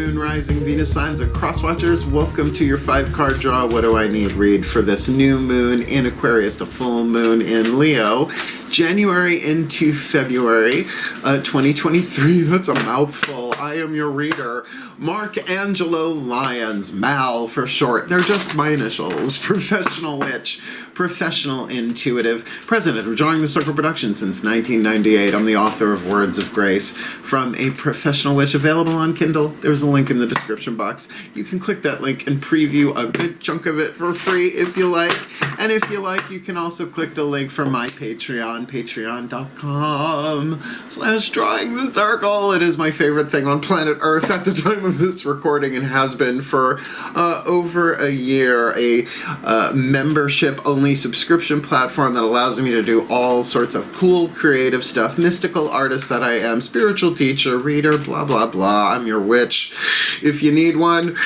Moon, Rising, Venus signs, and cross watchers. Welcome to your 5-card draw. What do I need read for this new moon in Aquarius, the full moon in Leo, January into February 2023. That's a mouthful. I am your reader, Mark Angelo Lyons, Mal for short. They're just my initials. Professional witch, professional intuitive, president of Drawing the Circle Productions since 1998. I'm the author of Words of Grace from A Professional Witch, available on Kindle. There's a link in the description box. You can click that link and preview a good chunk of it for free if you like. And if you like, you can also click the link from my Patreon, patreon.com/Drawing the Circle. It is my favorite thing on planet Earth at the time of this recording and has been for over a year. A membership-only subscription platform that allows me to do all sorts of cool, creative stuff. Mystical artist that I am, spiritual teacher, reader, blah, blah, blah. I'm your witch. If you need one,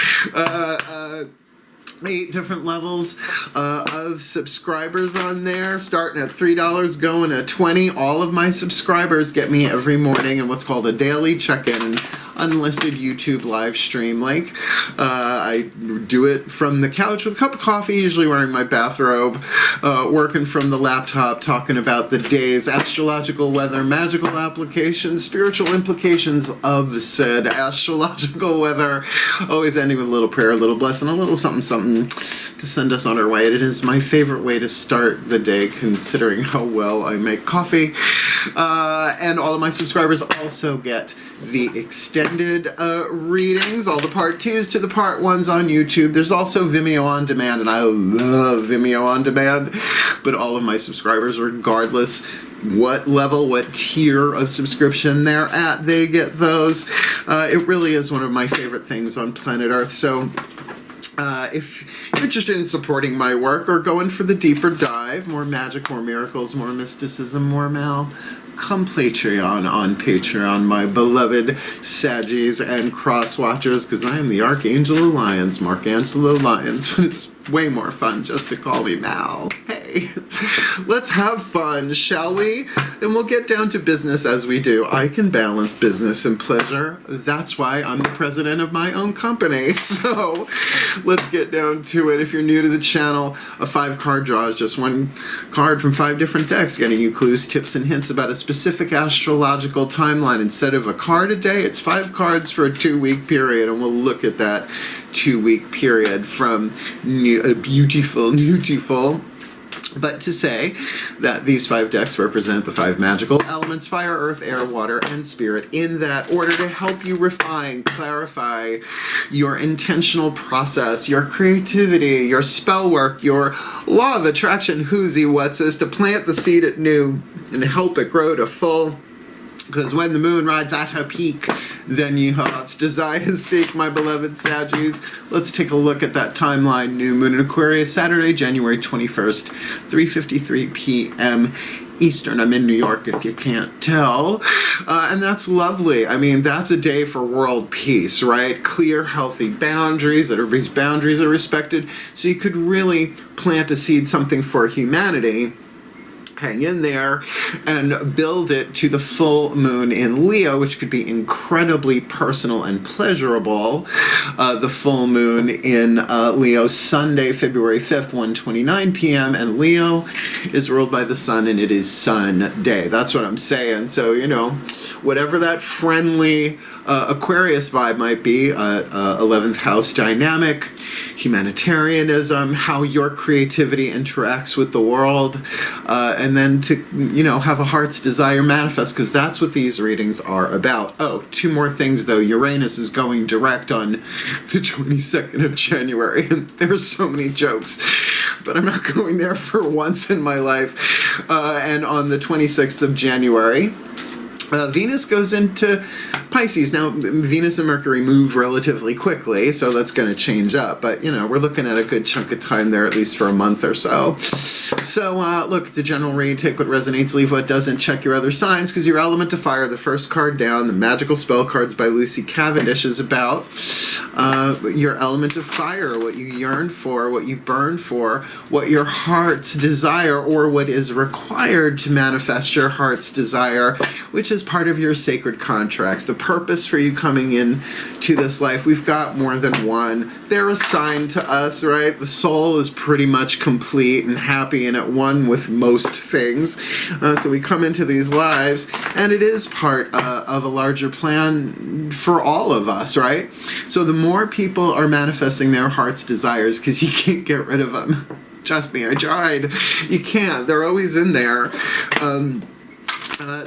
8 different levels of subscribers on there, starting at $3, going at $20. All of my subscribers get me every morning in what's called a daily check-in and unlisted YouTube live stream link. I do it from the couch with a cup of coffee, usually wearing my bathrobe, working from the laptop, talking about the day's astrological weather, magical applications, spiritual implications of said astrological weather, always ending with a little prayer, a little blessing, a little something, something to send us on our way. It is my favorite way to start the day, considering how well I make coffee. And all of my subscribers also get the extended readings, all the part 2s to the part 1s on YouTube. There's also Vimeo on demand, and I love Vimeo on demand, but all of my subscribers, regardless what level, what tier of subscription they're at, they get those. It really is one of my favorite things on planet Earth. So if you're interested in supporting my work or going for the deeper dive, more magic, more miracles, more mysticism, more Mal, come Patreon on Patreon, my beloved Saggies and cross watchers, because I am the Archangel of Lyons, Mark Angelo Lyons, but it's way more fun just to call me Mal. Hey, let's have fun, shall we? And we'll get down to business as we do. I can balance business and pleasure. That's why I'm the president of my own company. So let's get down to it. If you're new to the channel, a 5-card draw is just one card from 5 different decks, getting you clues, tips, and hints about a specific astrological timeline. Instead of a card a day, it's 5 cards for a 2-week period, and we'll look at that 2-week period from beautiful. But to say that these 5 decks represent the 5 magical elements: fire, earth, air, water, and spirit, in that order, to help you refine, clarify your intentional process, your creativity, your spell work, your law of attraction, who's he, what's this, to plant the seed at new and help it grow to full. Because when the moon rides at her peak, then ye hearts desire seek, my beloved Saggies. Let's take a look at that timeline. New moon in Aquarius, Saturday, January 21st, 3:53 p.m. Eastern. I'm in New York, if you can't tell. And that's lovely. I mean, that's a day for world peace, right? Clear, healthy boundaries, that everybody's boundaries are respected. So you could really plant a seed, something for humanity. Hang in there and build it to the full moon in Leo, which could be incredibly personal and pleasurable. The full moon in Leo, Sunday, February 5th, 1:29 p.m. And Leo is ruled by the sun, and it is Sun Day. That's what I'm saying. So, you know, whatever that friendly Aquarius vibe might be, 11th house dynamic, humanitarianism, how your creativity interacts with the world, and then to, you know, have a heart's desire manifest, because that's what these readings are about. Oh, 2 more things though. Uranus is going direct on the 22nd of January, and there's so many jokes, but I'm not going there for once in my life. And on the 26th of January, Venus goes into Pisces. Now, Venus and Mercury move relatively quickly, so that's going to change up. But, you know, we're looking at a good chunk of time there, at least for a month or so. So, look at the general read. Take what resonates, leave what doesn't. Check your other signs, because your element of fire, the first card down, the Magical Spell Cards by Lucy Cavendish, is about your element of fire, what you yearn for, what you burn for, what your heart's desire, or what is required to manifest your heart's desire, which is is part of your sacred contracts. The purpose for you coming in to this life, we've got more than one. They're assigned to us, right? The soul is pretty much complete and happy and at one with most things. So we come into these lives, and it is part of a larger plan for all of us, right? So the more people are manifesting their heart's desires, because you can't get rid of them. Trust me, I tried. You can't. They're always in there.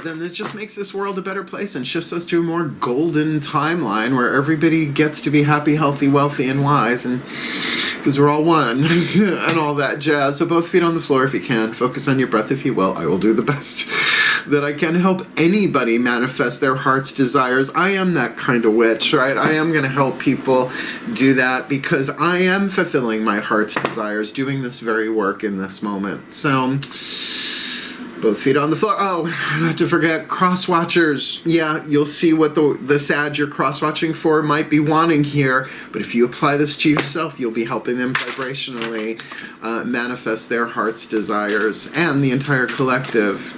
Then it just makes this world a better place and shifts us to a more golden timeline where everybody gets to be happy, healthy, wealthy, and wise, and because we're all one and all that jazz. So both feet on the floor if you can. Focus on your breath if you will. I will do the best that I can help anybody manifest their heart's desires. I am that kind of witch, right? I am going to help people do that because I am fulfilling my heart's desires, doing this very work in this moment. So both feet on the floor. Oh, not to forget, cross-watchers. Yeah, you'll see what the SAG you're cross-watching for might be wanting here, but if you apply this to yourself, you'll be helping them vibrationally manifest their heart's desires and the entire collective.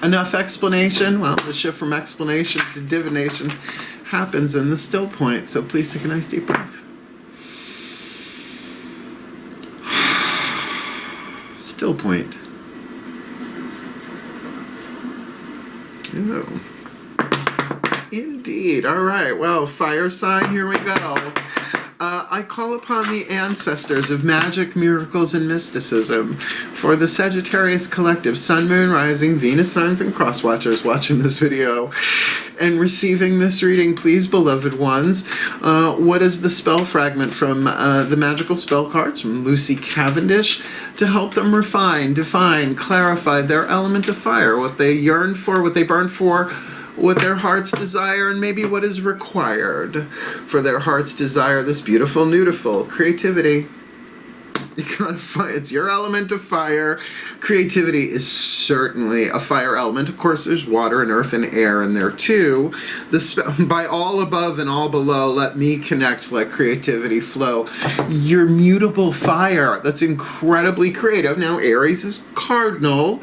Enough explanation? Well, the shift from explanation to divination happens in the still point, so please take a nice deep breath. Still point. Oh. Indeed. All right. Well, fire sign, here we go. I call upon the ancestors of magic, miracles, and mysticism for the Sagittarius collective, Sun, Moon, Rising, Venus signs, and cross-watchers watching this video and receiving this reading. Please, beloved ones, what is the spell fragment from the magical spell cards from Lucy Cavendish to help them refine, define, clarify their element of fire, what they yearn for, what they burn for, what their heart's desire, and maybe what is required for their heart's desire. This beautiful, beautiful creativity. You gotta fight. It's your element of fire. Creativity is certainly a fire element. Of course, there's water and earth and air in there too. By all above and all below, let me connect, let creativity flow. Your mutable fire. That's incredibly creative. Now, Aries is cardinal.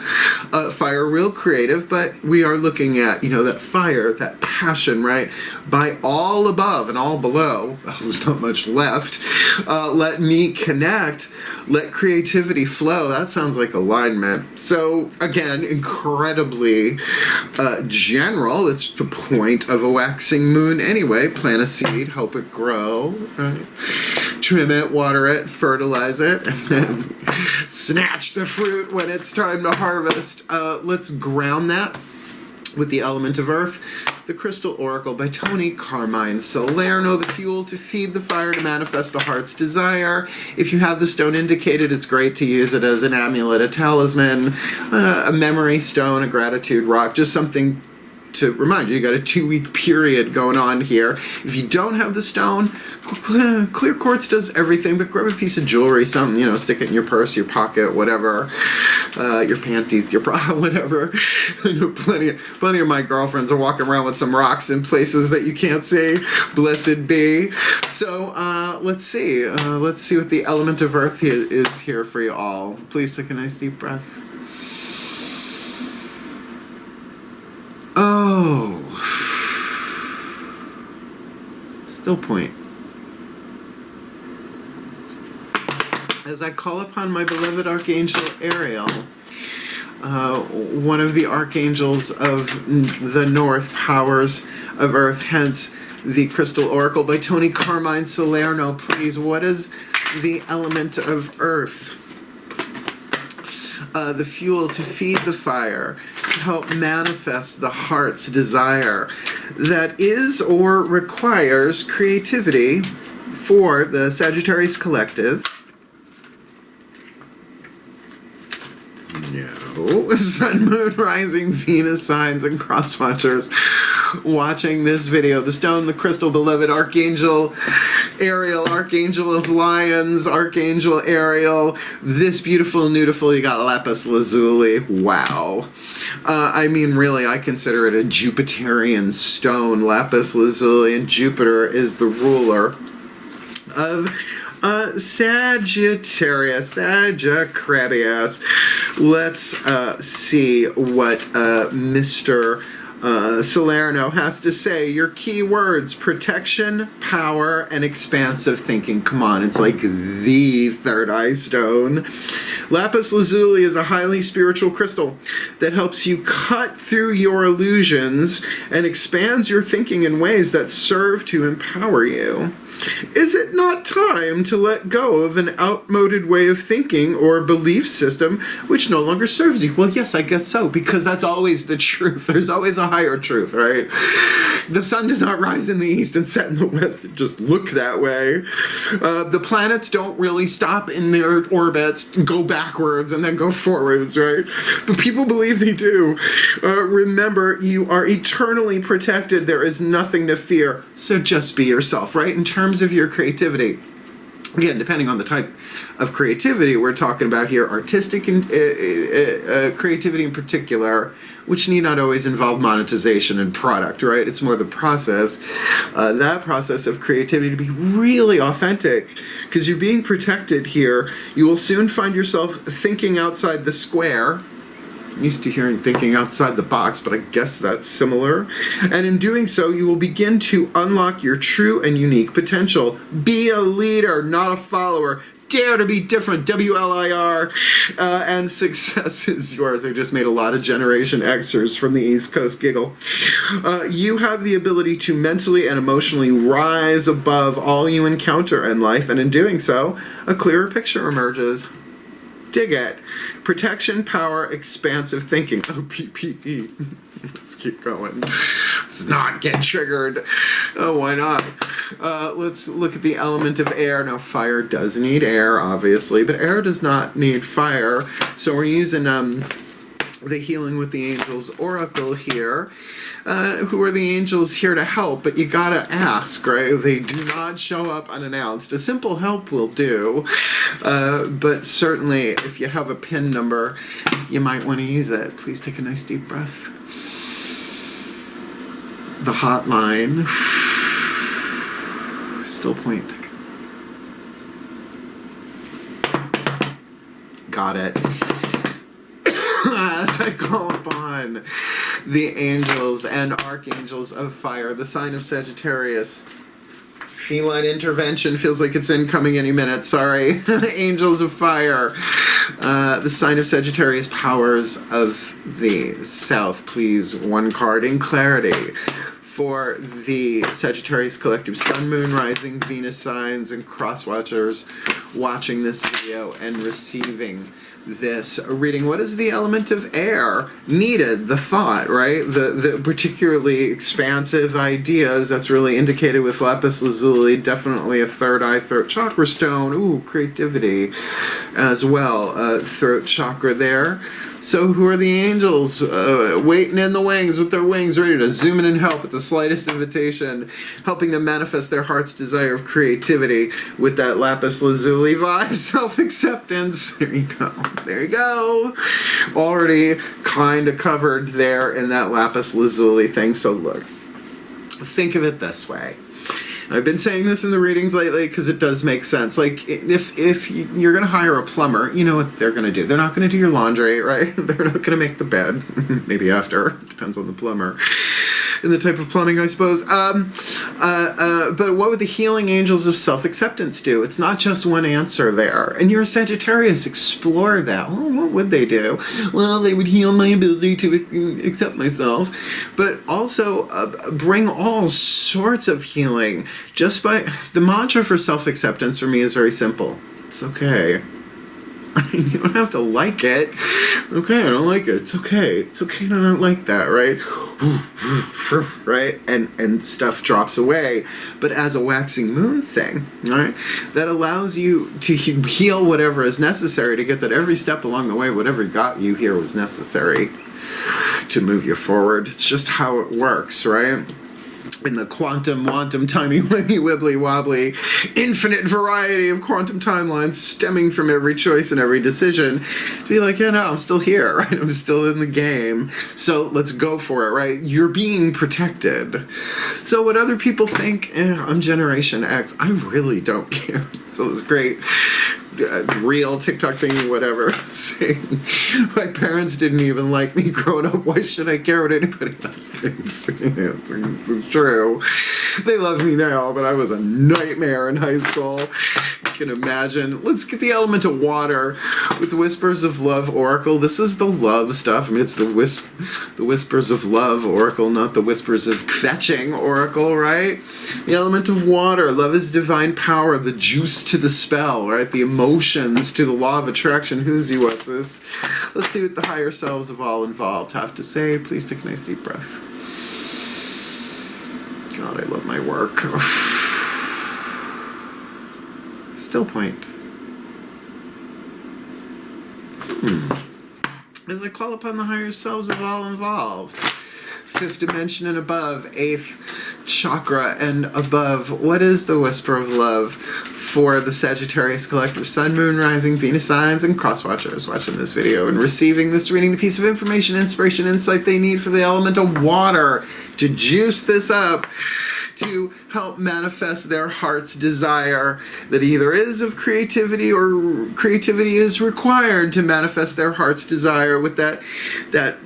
Fire, real creative, but we are looking at, that fire, that passion, right? By all above and all below, there's not much left. Let me connect. Let creativity flow. That sounds like alignment. So again, incredibly general. It's the point of a waxing moon anyway. Plant a seed, help it grow, right? Trim it, water it, fertilize it, and then snatch the fruit when it's time to harvest. Let's ground that with the element of earth. The Crystal Oracle by Tony Carmine Salerno, the fuel to feed the fire to manifest the heart's desire. If you have the stone indicated, it's great to use it as an amulet, a talisman, a memory stone, a gratitude rock, just something to remind you, you got a 2-week period going on here. If you don't have the stone, clear quartz does everything, but grab a piece of jewelry, something, stick it in your purse, your pocket, whatever, your panties, your bra, whatever. Plenty of my girlfriends are walking around with some rocks in places that you can't see. Blessed be. So let's see what the element of earth is here for you all. Please take a nice deep breath. Oh, still point. As I call upon my beloved Archangel Ariel, one of the archangels of the North, powers of Earth, hence the Crystal Oracle by Tony Carmine Salerno. Please, what is the element of Earth? The fuel to feed the fire, to help manifest the heart's desire that is or requires creativity for the Sagittarius collective. No. Sun, Moon, Rising, Venus signs, and cross-watchers watching this video. The stone, the crystal, beloved Archangel Ariel, Archangel of Lyons, Archangel Ariel. This beautiful, beautiful, you got lapis lazuli. Wow. Really, I consider it a Jupiterian stone. Lapis lazuli, and Jupiter is the ruler of Sagittarius. Let's see what Mr. Salerno has to say, your key words: protection, power, and expansive thinking. Come on, it's like the third eye stone. Lapis lazuli is a highly spiritual crystal that helps you cut through your illusions and expands your thinking in ways that serve to empower you. Is it not time to let go of an outmoded way of thinking or belief system which no longer serves you? Well, yes, I guess so, because that's always the truth. There's always a higher truth, right? The sun does not rise in the east and set in the west. It just look that way. The planets don't really stop in their orbits, go backwards, and then go forwards, right? But people believe they do. Remember, you are eternally protected. There is nothing to fear. So just be yourself, right? In terms of your creativity. Again, depending on the type of creativity we're talking about here, artistic and creativity in particular, which need not always involve monetization and product, right? It's more the process, that process of creativity to be really authentic, because you're being protected here. You will soon find yourself thinking outside the square. I'm used to hearing thinking outside the box, but I guess that's similar. And in doing so, you will begin to unlock your true and unique potential. Be a leader, not a follower. Dare to be different, WLIR, and success is yours. I just made a lot of Generation Xers from the East Coast giggle. You have the ability to mentally and emotionally rise above all you encounter in life, and in doing so, a clearer picture emerges. Dig it. Protection, power, expansive thinking. Oh, PPE. Let's keep going. Let's not get triggered. Oh, why not? Let's look at the element of air. Now, fire does need air, obviously, but air does not need fire. So we're using the Healing with the Angels Oracle here. Who are the angels here to help? But you gotta ask, right? They do not show up unannounced. A simple help will do, but certainly if you have a PIN number, you might want to use it. Please take a nice deep breath. The hotline. Still point. Got it. As I call upon the angels and archangels of fire, the sign of Sagittarius. Feline intervention feels like it's incoming any minute. Sorry. Angels of fire. The sign of Sagittarius, powers of the south. Please, one card in clarity for the Sagittarius collective sun, moon, rising, Venus signs, and cross watchers watching this video and receiving this reading. What is the element of air needed? The thought, right? The particularly expansive ideas. That's really indicated with lapis lazuli. Definitely a third eye, throat chakra stone. Ooh, creativity as well. Throat chakra there. So who are the angels? Waiting in the wings with their wings ready to zoom in and help at the slightest invitation, helping them manifest their heart's desire of creativity with that lapis lazuli vibe. Self-acceptance. There you go. There you go. Already kind of covered there in that lapis lazuli thing. So look, think of it this way. I've been saying this in the readings lately because it does make sense. Like, if you're going to hire a plumber, you know what they're going to do. They're not going to do your laundry, right? They're not going to make the bed. Maybe after. Depends on the plumber. And the type of plumbing, I suppose. But what would the healing angels of self-acceptance do? It's not just one answer there. And you're a Sagittarius. Explore that. Well, what would they do? Well, they would heal my ability to accept myself. But also bring all sorts of healing. Just by... The mantra for self-acceptance for me is very simple. It's okay. You don't have to like it. Okay, I don't like it. It's okay. It's okay to not like that, right? Right? And stuff drops away. But as a waxing moon thing, right? That allows you to heal whatever is necessary to get that every step along the way, whatever got you here was necessary to move you forward. It's just how it works, right? In the quantum, timey-wimey, wibbly-wobbly, infinite variety of quantum timelines stemming from every choice and every decision, to be like, yeah, no, I'm still here, right? I'm still in the game, so let's go for it, right? You're being protected. So what other people think, I'm Generation X, I really don't care. So it's great. real TikTok thingy, whatever, saying, my parents didn't even like me growing up. Why should I care what anybody else thinks? It's true. They love me now, but I was a nightmare in high school. You can imagine. Let's get the element of water with the Whispers of Love Oracle. This is the love stuff. I mean, it's the Whispers of Love Oracle, not the Whispers of Kvetching Oracle, right? The element of water. Love is divine power, the juice to the spell, right? The emotions to the law of attraction. Who's you? What's this? Let's see what the higher selves of all involved have to say. Please take a nice deep breath. God, I love my work. Still point. As I call upon the higher selves of all involved. 5th dimension and above, 8th chakra and above. What is the whisper of love for the Sagittarius collective Sun, Moon, Rising, Venus signs, and cross watchers watching this video and receiving this reading, the piece of information, inspiration, insight they need for the element of water to juice this up, to help manifest their heart's desire that either is of creativity or creativity is required to manifest their heart's desire with that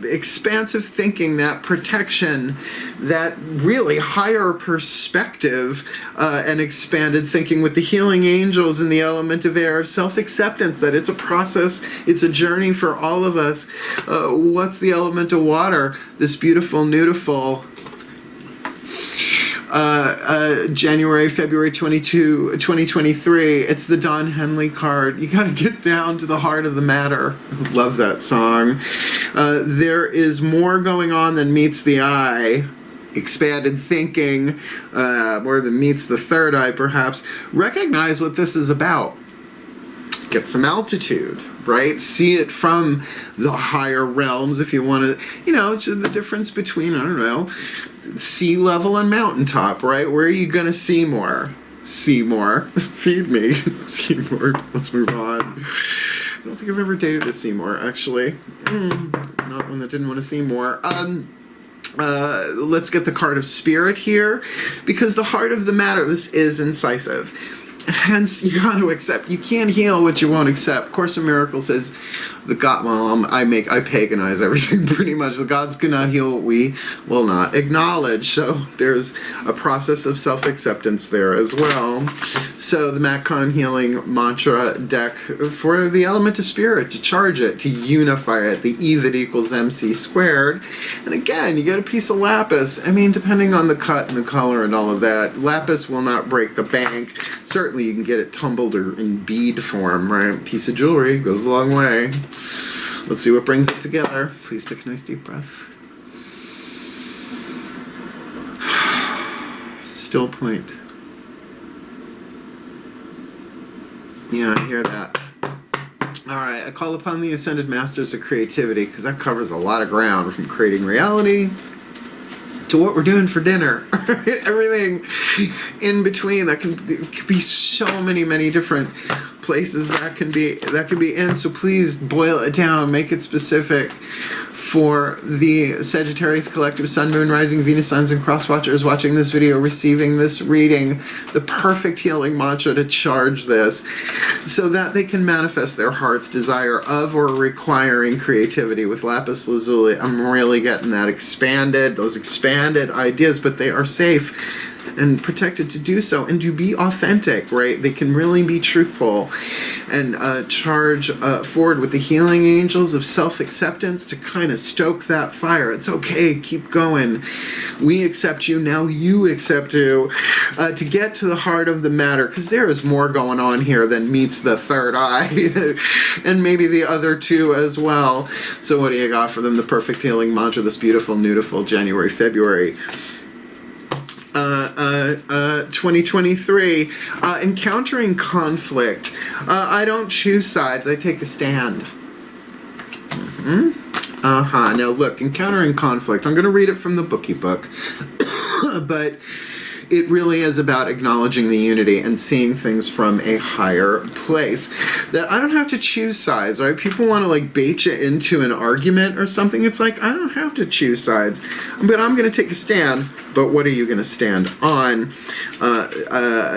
expansive thinking, that protection, that really higher perspective and expanded thinking with the healing angels and the element of air, of self-acceptance, that it's a process, it's a journey for all of us. What's the element of water? This beautiful, beautiful January, February 22, 2023. It's the Don Henley card. You got to get down to the heart of the matter. Love that song. There is more going on than meets the eye. Expanded thinking, more than meets the third eye, perhaps. Recognize what this is about. Get some altitude, right? See it from the higher realms if you want to, it's the difference between, I don't know, sea level and mountaintop, right? Where are you going to see more? See more. Feed me. See more. Let's move on. I don't think I've ever dated a Seymour, actually. Not one that didn't want to see more. Let's get the card of spirit here, because the heart of the matter, this is incisive. Hence, you got to accept. You can't heal what you won't accept. Course in Miracles says, the God. Well, I paganize everything pretty much. The gods cannot heal what we will not acknowledge. So there's a process of self-acceptance there as well. So the Macon Healing Mantra deck for the element of spirit, to charge it, to unify it, the E that equals MC squared. And again, you get a piece of lapis. I mean, depending on the cut and the color and all of that, lapis will not break the bank. Certainly, you can get it tumbled or in bead form, right? Piece of jewelry goes a long way. Let's see what brings it together. Please take a nice deep breath. Still point. Yeah, I hear that. All right, I call upon the Ascended Masters of Creativity, because that covers a lot of ground, from creating reality to what we're doing for dinner. Everything in between. That can be so many different places that can be in. So please boil it down, make it specific for the Sagittarius collective Sun, Moon, Rising, Venus signs, and cross watchers watching this video, receiving this reading, the perfect healing mantra to charge this, so that they can manifest their heart's desire of or requiring creativity with lapis lazuli. I'm really getting that those expanded ideas, but they are safe and protected to do so and to be authentic, right? They can really be truthful and charge forward with the healing angels of self-acceptance to kind of stoke that fire. It's okay, keep going. We accept you, now you accept you, to get to the heart of the matter, because there is more going on here than meets the third eye and maybe the other two as well. So what do you got for them? The perfect healing mantra, this beautiful, beautiful January, February 2023. Encountering conflict. I don't choose sides, I take a stand. Now look, encountering conflict. I'm going to read it from the bookie book. But it really is about acknowledging the unity and seeing things from a higher place. That I don't have to choose sides, right? People want to like bait you into an argument or something. It's like, I don't have to choose sides, but I'm going to take a stand. But what are you going to stand on?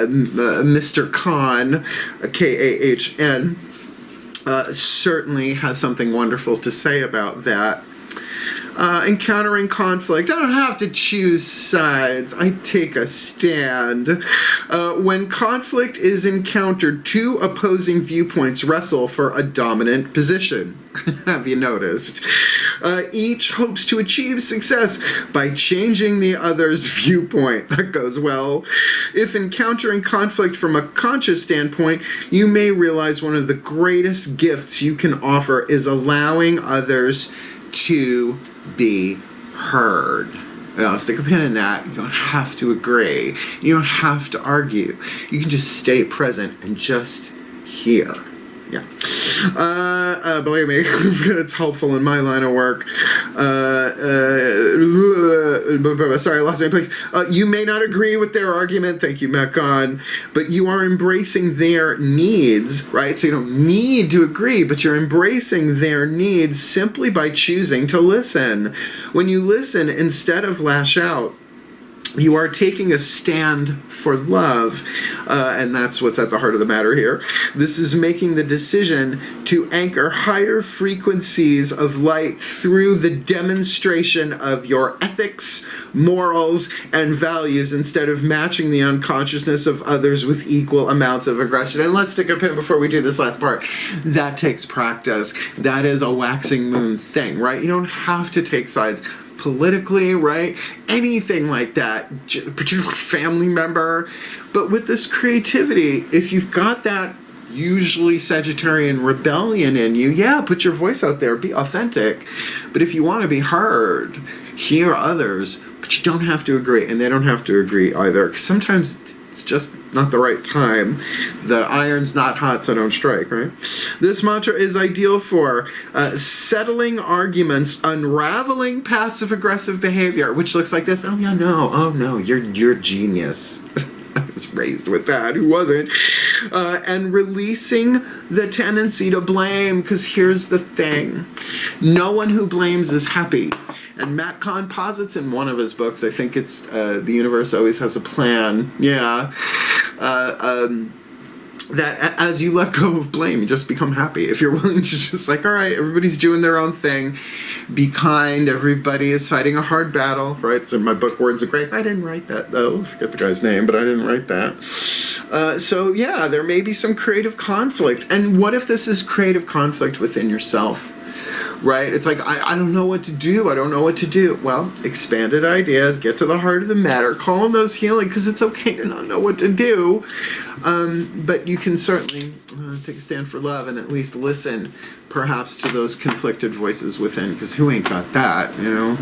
Mr. Khan, Kahn, certainly has something wonderful to say about that. Encountering conflict. I don't have to choose sides. I take a stand. When conflict is encountered, two opposing viewpoints wrestle for a dominant position. Have you noticed? Each hopes to achieve success by changing the other's viewpoint. That goes well. If encountering conflict from a conscious standpoint, you may realize one of the greatest gifts you can offer is allowing others to be heard. Stick a pin in that. You don't have to agree. You don't have to argue. You can just stay present and just hear. Yeah. Believe me, it's helpful in my line of work. Sorry, I lost my place. You may not agree with their argument. Thank you, Macon. But you are embracing their needs, right? So you don't need to agree, but you're embracing their needs simply by choosing to listen. When you listen instead of lash out, you are taking a stand for love, and that's what's at the heart of the matter here. This is making the decision to anchor higher frequencies of light through the demonstration of your ethics, morals, and values instead of matching the unconsciousness of others with equal amounts of aggression. And let's stick a pin before we do this last part. That takes practice. That is a waxing moon thing, right? You don't have to take sides politically, right? Anything like that, particularly family member. But with this creativity, if you've got that usually Sagittarian rebellion in you, yeah, put your voice out there, be authentic. But if you want to be heard, hear others, but you don't have to agree, and they don't have to agree either. 'Cause sometimes it's just not the right time. The iron's not hot, so don't strike, right? This mantra is ideal for settling arguments, unraveling passive-aggressive behavior, which looks like this. Oh, yeah, no. Oh, no, you're genius. I was raised with that. Who wasn't? And releasing the tendency to blame, because here's the thing. No one who blames is happy. And Matt Kahn posits in one of his books, I think it's The Universe Always Has a Plan, yeah, that as you let go of blame, you just become happy. If you're willing to just like, all right, everybody's doing their own thing, be kind, everybody is fighting a hard battle, right? It's in my book, Words of Grace. I didn't write that, though. I forget the guy's name, but I didn't write that. So, yeah, there may be some creative conflict. And what if this is creative conflict within yourself? Right? It's like, I don't know what to do. I don't know what to do. Well, expanded ideas, get to the heart of the matter, call in those healing, because it's okay to not know what to do. But you can certainly take a stand for love and at least listen, perhaps, to those conflicted voices within, because who ain't got that, you know?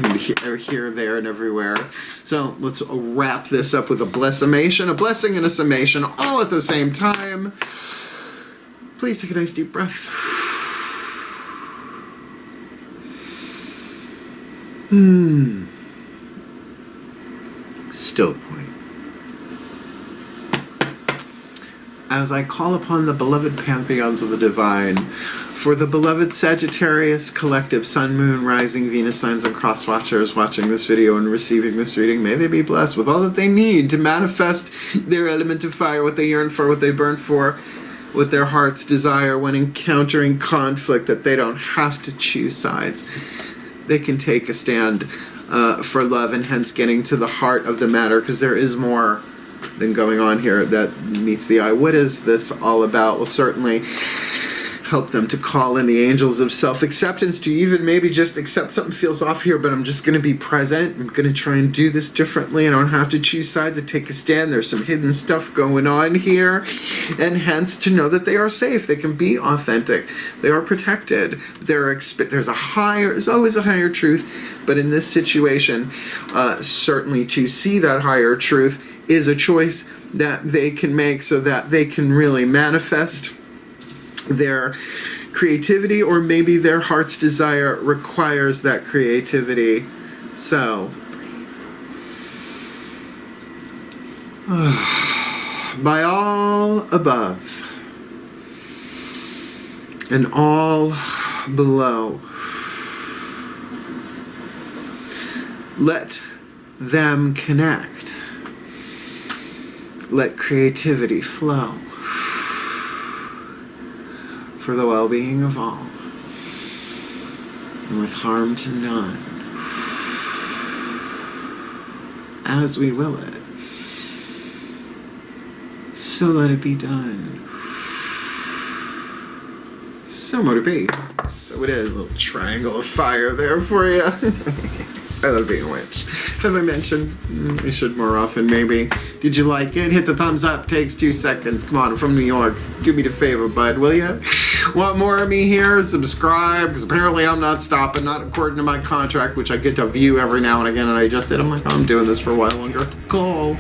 Here, there, and everywhere. So let's wrap this up with a blessamation, a blessing and a summation, all at the same time. Please take a nice deep breath. Still point. As I call upon the beloved pantheons of the divine, for the beloved Sagittarius collective, Sun, Moon, Rising, Venus signs, and cross watchers watching this video and receiving this reading, may they be blessed with all that they need to manifest their element of fire, what they yearn for, what they burn for, what their hearts desire when encountering conflict, that they don't have to choose sides. They can take a stand for love, and hence getting to the heart of the matter, because there is more than going on here that meets the eye. What is this all about? Well, certainly help them to call in the angels of self-acceptance, to even maybe just accept something feels off here, but I'm just going to be present. I'm going to try and do this differently. I don't have to choose sides. I take a stand. There's some hidden stuff going on here, and hence to know that they are safe. They can be authentic. They are protected. There's always a higher truth, but in this situation, certainly to see that higher truth is a choice that they can make, so that they can really manifest their creativity, or maybe their heart's desire requires that creativity. So By all above and all below, let them connect. Let creativity flow for the well-being of all, and with harm to none, as we will it. So let it be done. So mote it be. So it is. A little triangle of fire there for you. I love being a witch. Have I mentioned? I should more often, maybe. Did you like it? Hit the thumbs up. Takes 2 seconds. Come on, I'm from New York. Do me the favor, bud, will ya? Want more of me here? Subscribe, because apparently I'm not stopping, not according to my contract, which I get to view every now and again, and I just did. I'm like, oh, I'm doing this for a while longer. Cool.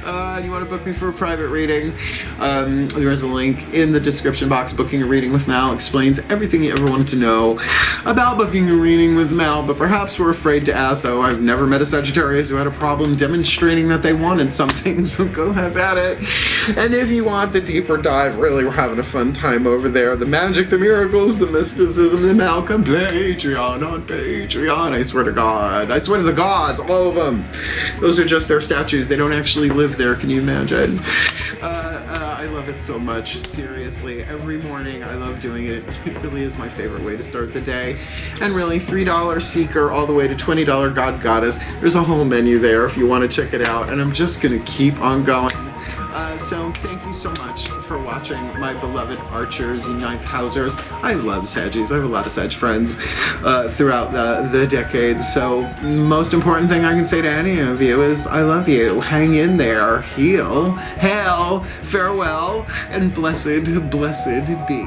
You want to book me for a private reading? There is a link in the description box. Booking a reading with Mal explains everything you ever wanted to know about booking a reading with Mal, but perhaps we're afraid to ask, though. I've never met a Sagittarius who had a problem demonstrating that they wanted something, so go have at it. And if you want the deeper dive, really, we're having a fun time over there. The magic, the miracles, the mysticism, the Malcolm Patreon on Patreon. I swear to God. I swear to the gods, all of them. Those are just their statues. They don't actually live there. Can you imagine? I love it so much. Seriously, every morning I love doing it. It really is my favorite way to start the day. And really, $3 Seeker all the way to $20 God Goddess. There's a whole menu there if you want to check it out. And I'm just going to keep on going. So thank you so much for watching, my beloved Archers and Ninth Housers. I love Saggies. I have a lot of Sag friends throughout the decades. So most important thing I can say to any of you is I love you. Hang in there. Heal. Hail. Farewell. And blessed, blessed be.